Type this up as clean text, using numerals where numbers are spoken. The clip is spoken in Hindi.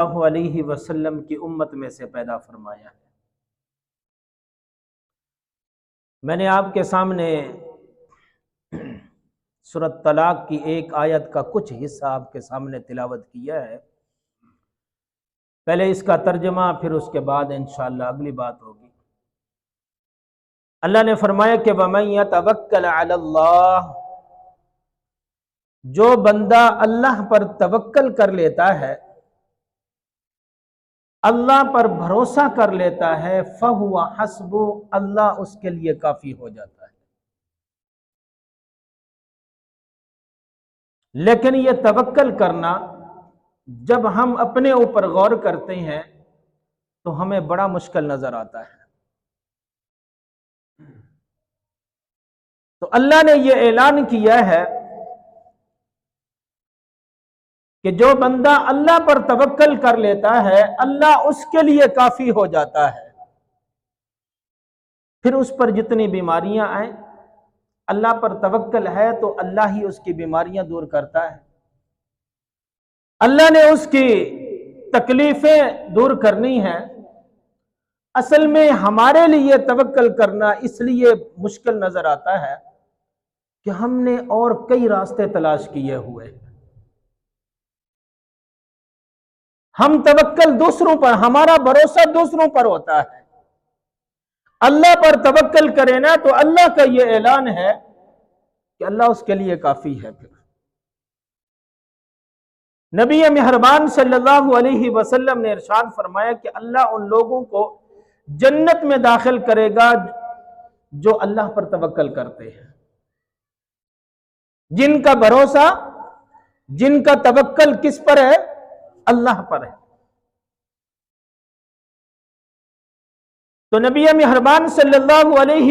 सल्लल्लाहु अलैहि वसल्लम की उम्मत में से पैदा फरमाया है। मैंने आपके सामने सूरत तलाक की एक आयत का कुछ हिस्सा आपके सामने तिलावत किया है। पहले इसका तर्जमा, फिर उसके बाद इंशाअल्लाह अगली बात होगी। अल्लाह ने फरमाया कि वमन यतवक्कल अलल्लाह, जो बंदा अल्लाह पर तवक्कल कर लेता है, अल्लाह पर भरोसा कर लेता है, फहुवा हस्बु, अल्लाह उसके लिए काफी हो जाता है। लेकिन यह तवक्कल करना, जब हम अपने ऊपर गौर करते हैं तो हमें बड़ा मुश्किल नजर आता है। तो अल्लाह ने यह ऐलान किया है कि जो बंदा अल्लाह पर तवक्कल कर लेता है, अल्लाह उसके लिए काफी हो जाता है। फिर उस पर जितनी बीमारियां आए, अल्लाह पर तवक्कल है तो अल्लाह ही उसकी बीमारियां दूर करता है। अल्लाह ने उसकी तकलीफें दूर करनी है। असल में हमारे लिए तवक्कल करना इसलिए मुश्किल नजर आता है कि हमने और कई रास्ते तलाश किए हुए हैं। हम तवक्कल दूसरों पर, हमारा भरोसा दूसरों पर होता है। अल्लाह पर तवक्कल करें ना, तो अल्लाह का यह ऐलान है कि अल्लाह उसके लिए काफी है। फिर नबी मेहरबान सल्लल्लाहु अलैहि वसल्लम ने इरशाद फरमाया कि अल्लाह उन लोगों को जन्नत में दाखिल करेगा जो अल्लाह पर तवक्कल करते हैं, जिनका भरोसा, जिनका तवक्कल किस पर है? अल्लाह पर है। तो नबी मेहरबान सल्लल्लाहु अलैहि